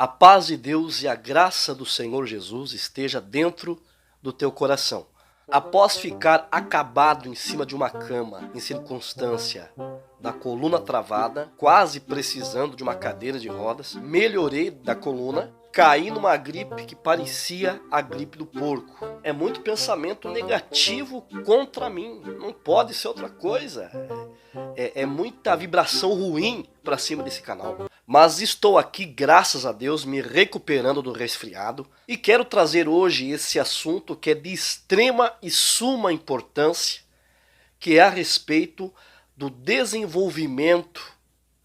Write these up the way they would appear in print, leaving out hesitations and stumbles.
A paz de Deus e a graça do Senhor Jesus esteja dentro do teu coração. Após ficar acabado em cima de uma cama, em circunstância da coluna travada, quase precisando de uma cadeira de rodas, melhorei da coluna, caí numa gripe que parecia a gripe do porco. É muito pensamento negativo contra mim, não pode ser outra coisa. É muita vibração ruim para cima desse canal. Mas estou aqui, graças a Deus, me recuperando do resfriado e quero trazer hoje esse assunto que é de extrema e suma importância, que é a respeito do desenvolvimento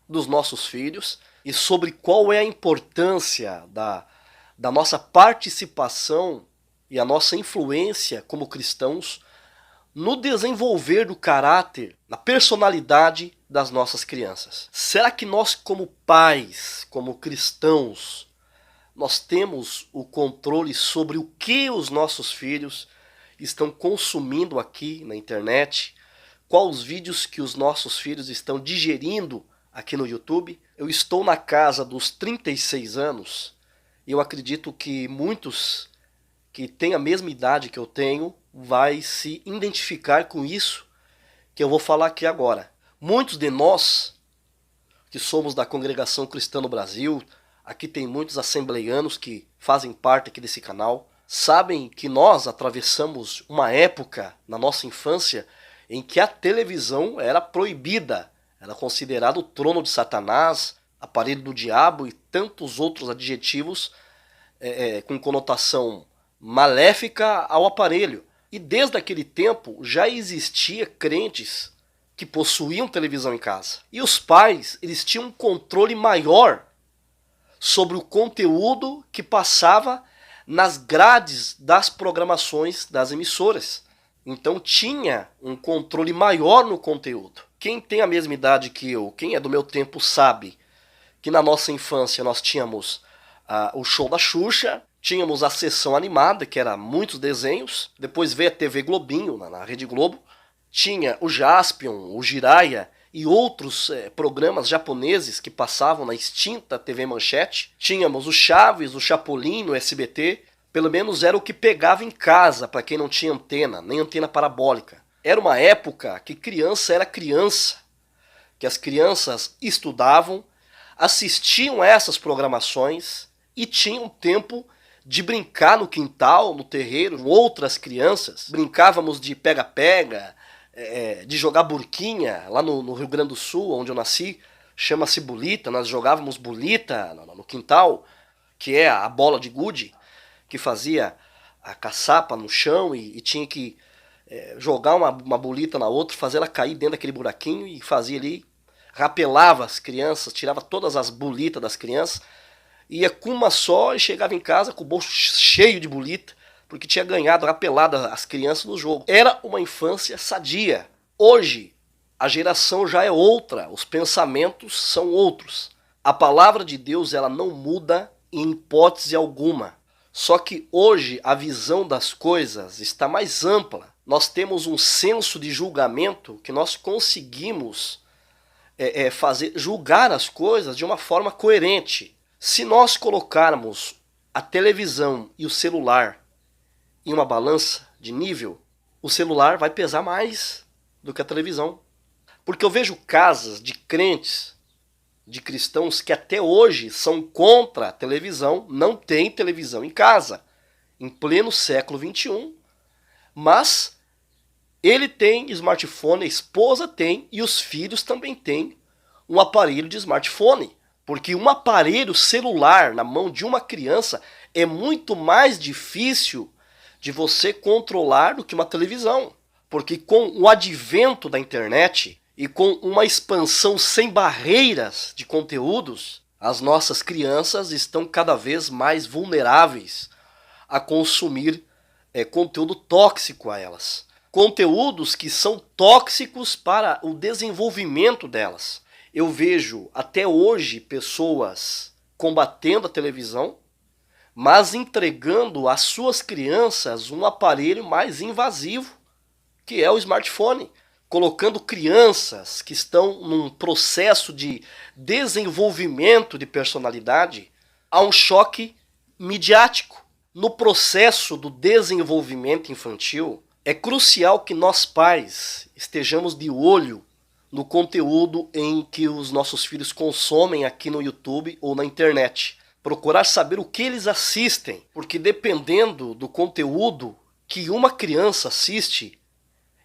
dos nossos filhos e sobre qual é a importância da nossa participação e a nossa influência como cristãos no desenvolver do caráter, na personalidade das nossas crianças. Será que nós, como pais, como cristãos, nós temos o controle sobre o que os nossos filhos estão consumindo aqui na internet? Quais os vídeos que os nossos filhos estão digerindo aqui no YouTube? Eu estou na casa dos 36 anos e eu acredito que muitos que têm a mesma idade que eu tenho vai se identificar com isso que eu vou falar aqui agora. Muitos de nós, que somos da Congregação Cristã no Brasil, aqui tem muitos assembleianos que fazem parte aqui desse canal, sabem que nós atravessamos uma época na nossa infância em que a televisão era proibida, era considerado o trono de Satanás, aparelho do diabo e tantos outros adjetivos com conotação maléfica ao aparelho. E desde aquele tempo já existia crentes que possuíam televisão em casa. E os pais, eles tinham um controle maior sobre o conteúdo que passava nas grades das programações das emissoras. Então tinha um controle maior no conteúdo. Quem tem a mesma idade que eu, quem é do meu tempo sabe que na nossa infância nós tínhamos o show da Xuxa, tínhamos a sessão animada, que era muitos desenhos. Depois veio a TV Globinho, na Rede Globo. Tinha o Jaspion, o Jiraiya e outros programas japoneses que passavam na extinta TV Manchete. Tínhamos o Chaves, o Chapolin no SBT. Pelo menos era o que pegava em casa, para quem não tinha antena, nem antena parabólica. Era uma época que criança era criança, que as crianças estudavam, assistiam a essas programações e tinham tempo de brincar no quintal, no terreiro, com outras crianças. Brincávamos de pega-pega, de jogar burquinha, lá no Rio Grande do Sul, onde eu nasci, chama-se bolita, nós jogávamos bolita no quintal, que é a bola de gude, que fazia a caçapa no chão e tinha que jogar uma bolita na outra, fazer ela cair dentro daquele buraquinho e fazia ali, rapelava as crianças, tirava todas as bolitas das crianças, ia com uma só e chegava em casa com o bolso cheio de bolita, porque tinha ganhado, rapelado as crianças no jogo. Era uma infância sadia. Hoje, a geração já é outra, os pensamentos são outros. A palavra de Deus, ela não muda em hipótese alguma. Só que hoje a visão das coisas está mais ampla. Nós temos um senso de julgamento que nós conseguimos julgar as coisas de uma forma coerente. Se nós colocarmos a televisão e o celular em uma balança de nível, o celular vai pesar mais do que a televisão. Porque eu vejo casas de crentes, de cristãos que até hoje são contra a televisão, não tem televisão em casa, em pleno século XXI, mas ele tem smartphone, a esposa tem e os filhos também têm um aparelho de smartphone. Porque um aparelho celular na mão de uma criança é muito mais difícil de você controlar do que uma televisão. Porque com o advento da internet e com uma expansão sem barreiras de conteúdos, as nossas crianças estão cada vez mais vulneráveis a consumir conteúdo tóxico a elas. Conteúdos que são tóxicos para o desenvolvimento delas. Eu vejo até hoje pessoas combatendo a televisão, mas entregando às suas crianças um aparelho mais invasivo, que é o smartphone. Colocando crianças que estão num processo de desenvolvimento de personalidade há um choque midiático. No processo do desenvolvimento infantil, é crucial que nós pais estejamos de olho no conteúdo em que os nossos filhos consomem aqui no YouTube ou na internet. Procurar saber o que eles assistem, porque dependendo do conteúdo que uma criança assiste,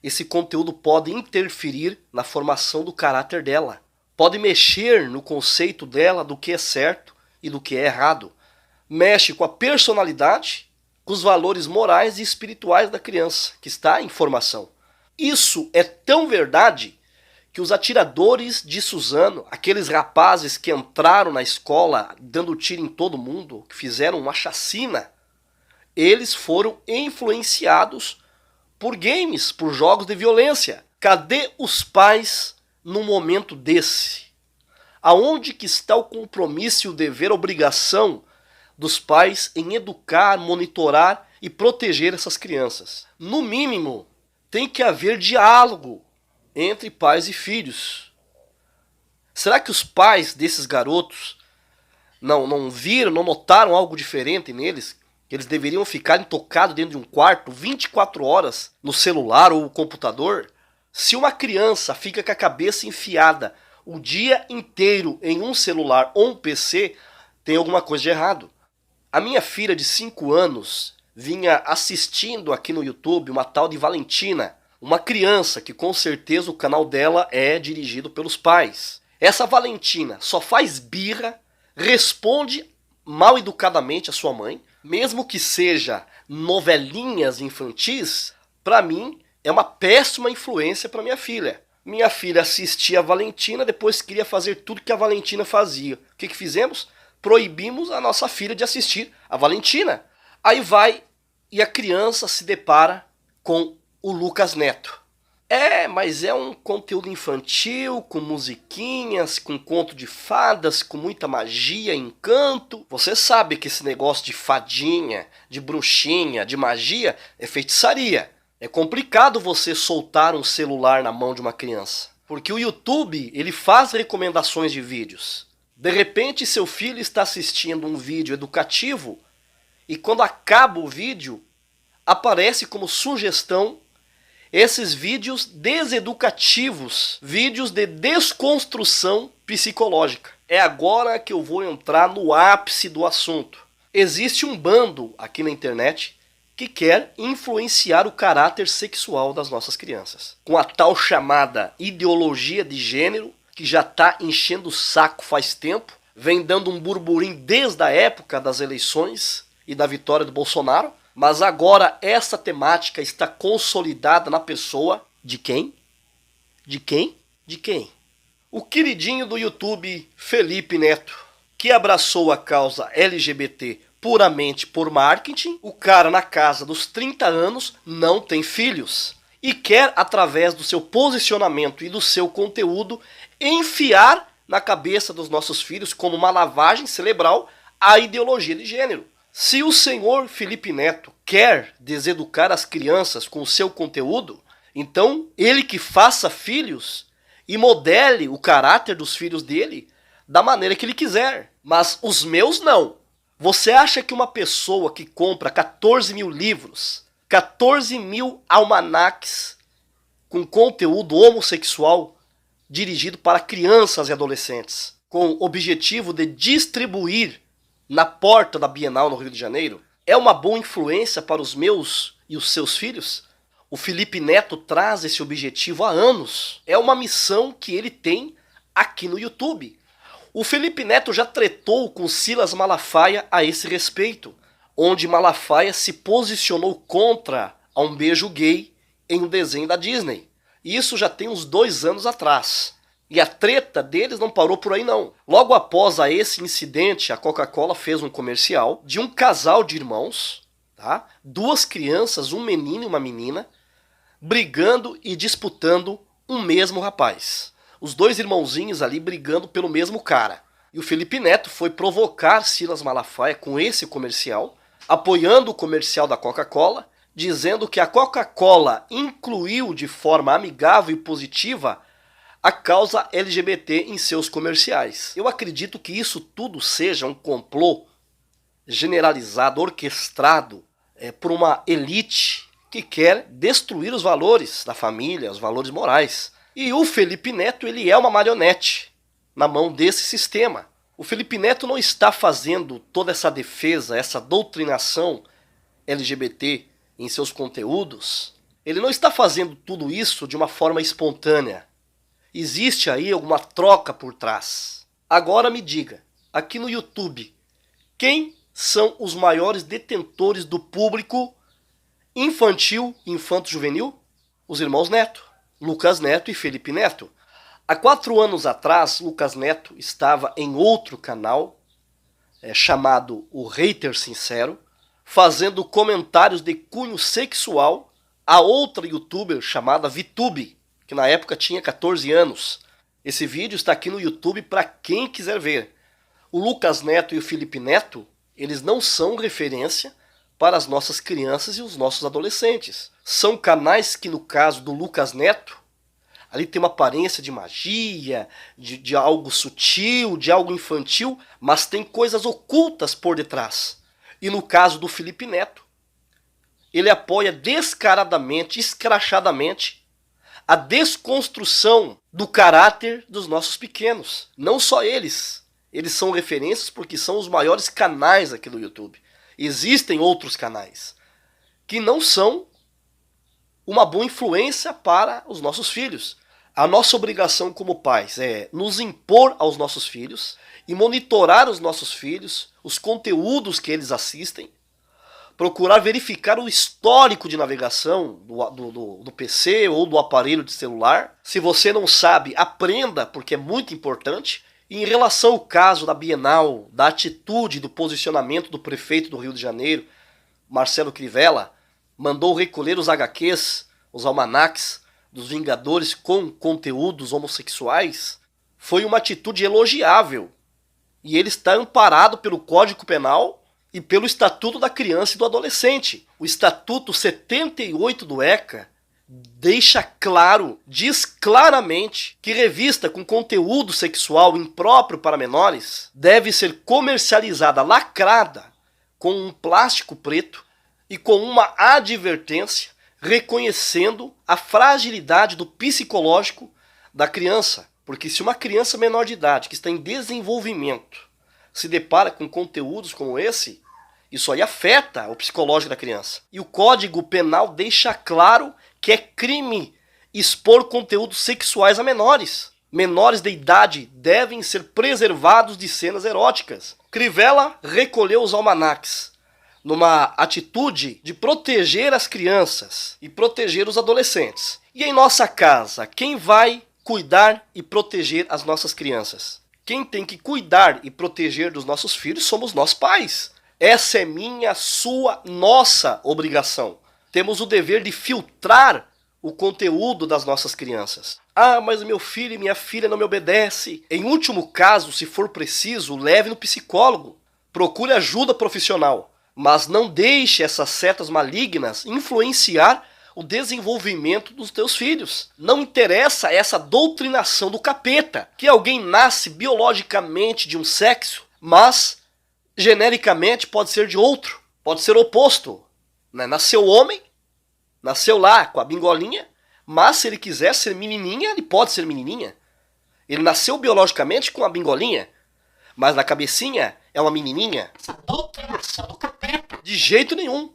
esse conteúdo pode interferir na formação do caráter dela. Pode mexer no conceito dela do que é certo e do que é errado. Mexe com a personalidade, com os valores morais e espirituais da criança, que está em formação. Isso é tão verdade que os atiradores de Suzano, aqueles rapazes que entraram na escola dando tiro em todo mundo, que fizeram uma chacina, eles foram influenciados por games, por jogos de violência. Cadê os pais num momento desse? Aonde que está o compromisso e o dever, a obrigação dos pais em educar, monitorar e proteger essas crianças? No mínimo, tem que haver diálogo entre pais e filhos. Será que os pais desses garotos não viram, não notaram algo diferente neles? Que eles deveriam ficar intocados dentro de um quarto 24 horas no celular ou computador? Se uma criança fica com a cabeça enfiada o dia inteiro em um celular ou um PC, tem alguma coisa de errado. A minha filha de 5 anos vinha assistindo aqui no YouTube uma tal de Valentina, uma criança que com certeza o canal dela é dirigido pelos pais. Essa Valentina só faz birra, responde mal educadamente a sua mãe, mesmo que seja novelinhas infantis. Para mim é uma péssima influência para minha filha. Minha filha assistia a Valentina, depois queria fazer tudo que a Valentina fazia. O que fizemos? Proibimos a nossa filha de assistir a Valentina. Aí vai e a criança se depara com o Lucas Neto. Mas é um conteúdo infantil, com musiquinhas, com conto de fadas, com muita magia, encanto. Você sabe que esse negócio de fadinha, de bruxinha, de magia, é feitiçaria. É complicado você soltar um celular na mão de uma criança. Porque o YouTube, ele faz recomendações de vídeos. De repente, seu filho está assistindo um vídeo educativo e quando acaba o vídeo, aparece como sugestão esses vídeos deseducativos, vídeos de desconstrução psicológica. É agora que eu vou entrar no ápice do assunto. Existe um bando aqui na internet que quer influenciar o caráter sexual das nossas crianças, com a tal chamada ideologia de gênero, que já está enchendo o saco faz tempo, vem dando um burburinho desde a época das eleições e da vitória do Bolsonaro. Mas agora essa temática está consolidada na pessoa de quem? De quem? De quem? O queridinho do YouTube Felipe Neto, que abraçou a causa LGBT puramente por marketing. O cara na casa dos 30 anos não tem filhos e quer, através do seu posicionamento e do seu conteúdo, enfiar na cabeça dos nossos filhos, como uma lavagem cerebral, a ideologia de gênero. Se o senhor Felipe Neto quer deseducar as crianças com o seu conteúdo, então ele que faça filhos e modele o caráter dos filhos dele da maneira que ele quiser. Mas os meus não. Você acha que uma pessoa que compra 14 mil livros, 14 mil almanaques com conteúdo homossexual dirigido para crianças e adolescentes, com o objetivo de distribuir na porta da Bienal no Rio de Janeiro, é uma boa influência para os meus e os seus filhos? O Felipe Neto traz esse objetivo há anos. É uma missão que ele tem aqui no YouTube. O Felipe Neto já tretou com Silas Malafaia a esse respeito, onde Malafaia se posicionou contra a um beijo gay em um desenho da Disney. Isso já tem uns 2 anos atrás. E a treta deles não parou por aí não. Logo após esse incidente, a Coca-Cola fez um comercial de um casal de irmãos, tá? 2 crianças, um menino e uma menina, brigando e disputando um mesmo rapaz. Os 2 irmãozinhos ali brigando pelo mesmo cara. E o Felipe Neto foi provocar Silas Malafaia com esse comercial, apoiando o comercial da Coca-Cola, dizendo que a Coca-Cola incluiu de forma amigável e positiva a causa LGBT em seus comerciais. Eu acredito que isso tudo seja um complô generalizado, orquestrado por uma elite que quer destruir os valores da família, os valores morais. E o Felipe Neto, ele é uma marionete na mão desse sistema. O Felipe Neto não está fazendo toda essa defesa, essa doutrinação LGBT em seus conteúdos. Ele não está fazendo tudo isso de uma forma espontânea. Existe aí alguma troca por trás. Agora me diga, aqui no YouTube, quem são os maiores detentores do público infantil e infanto-juvenil? Os irmãos Neto, Lucas Neto e Felipe Neto. Há 4 anos atrás, Lucas Neto estava em outro canal, chamado O Hater Sincero, fazendo comentários de cunho sexual a outra youtuber chamada VTube, que na época tinha 14 anos. Esse vídeo está aqui no YouTube para quem quiser ver. O Lucas Neto e o Felipe Neto, eles não são referência para as nossas crianças e os nossos adolescentes. São canais que, no caso do Lucas Neto, ali tem uma aparência de magia, de algo sutil, de algo infantil, mas tem coisas ocultas por detrás. E no caso do Felipe Neto, ele apoia descaradamente, escrachadamente, a desconstrução do caráter dos nossos pequenos. Não só eles. Eles são referências porque são os maiores canais aqui do YouTube. Existem outros canais que não são uma boa influência para os nossos filhos. A nossa obrigação como pais é nos impor aos nossos filhos e monitorar os nossos filhos, os conteúdos que eles assistem, procurar verificar o histórico de navegação do PC ou do aparelho de celular. Se você não sabe, aprenda, porque é muito importante. E em relação ao caso da Bienal, da atitude, do posicionamento do prefeito do Rio de Janeiro, Marcelo Crivella, mandou recolher os HQs, os almanacs dos Vingadores com conteúdos homossexuais, foi uma atitude elogiável. E ele está amparado pelo Código Penal e pelo Estatuto da Criança e do Adolescente. O Estatuto 78 do ECA deixa claro, diz claramente que revista com conteúdo sexual impróprio para menores deve ser comercializada lacrada com um plástico preto e com uma advertência reconhecendo a fragilidade do psicológico da criança. Porque se uma criança menor de idade que está em desenvolvimento se depara com conteúdos como esse, isso aí afeta o psicológico da criança. E o Código Penal deixa claro que é crime expor conteúdos sexuais a menores. Menores de idade devem ser preservados de cenas eróticas. Crivella recolheu os almanacs numa atitude de proteger as crianças e proteger os adolescentes. E em nossa casa, quem vai cuidar e proteger as nossas crianças? Quem tem que cuidar e proteger dos nossos filhos somos nós pais. Essa é minha, sua, nossa obrigação. Temos o dever de filtrar o conteúdo das nossas crianças. Ah, mas meu filho e minha filha não me obedecem. Em último caso, se for preciso, leve no psicólogo. Procure ajuda profissional. Mas não deixe essas setas malignas influenciar o desenvolvimento dos teus filhos. Não interessa essa doutrinação do capeta, que alguém nasce biologicamente de um sexo, mas genericamente pode ser de outro, pode ser oposto. Nasceu homem, nasceu lá com a bingolinha, mas se ele quiser ser menininha, ele pode ser menininha. Ele nasceu biologicamente com a bingolinha, mas na cabecinha é uma menininha. Essa doutrinação do capeta. De jeito nenhum.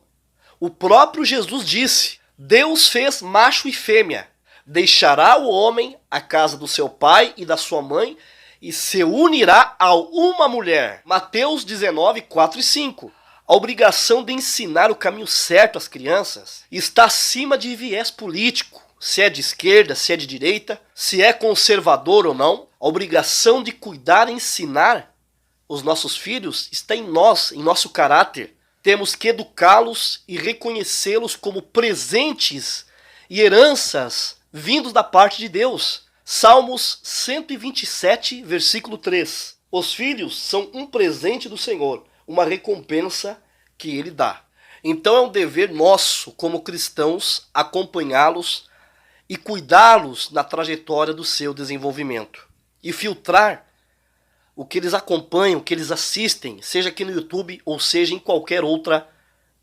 O próprio Jesus disse: Deus fez macho e fêmea. Deixará o homem a casa do seu pai e da sua mãe e se unirá a uma mulher. Mateus 19, 4 e 5. A obrigação de ensinar o caminho certo às crianças está acima de viés político. Se é de esquerda, se é de direita, se é conservador ou não. A obrigação de cuidar e ensinar os nossos filhos está em nós, em nosso caráter. Temos que educá-los e reconhecê-los como presentes e heranças vindos da parte de Deus. Salmos 127, versículo 3. Os filhos são um presente do Senhor, uma recompensa que Ele dá. Então é um dever nosso, como cristãos, acompanhá-los e cuidá-los na trajetória do seu desenvolvimento. E filtrar o que eles acompanham, o que eles assistem, seja aqui no YouTube ou seja em qualquer outra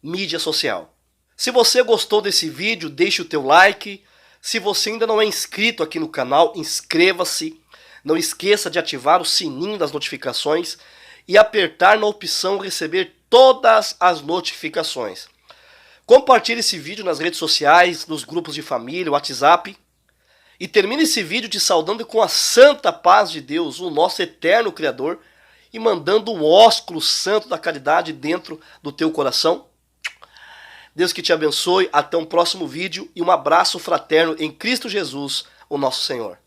mídia social. Se você gostou desse vídeo, deixe o teu like. Se você ainda não é inscrito aqui no canal, inscreva-se. Não esqueça de ativar o sininho das notificações e apertar na opção receber todas as notificações. Compartilhe esse vídeo nas redes sociais, nos grupos de família, WhatsApp. E termine esse vídeo te saudando com a santa paz de Deus, o nosso eterno Criador, e mandando um ósculo santo da caridade dentro do teu coração. Deus que te abençoe, até um próximo vídeo e um abraço fraterno em Cristo Jesus, o nosso Senhor.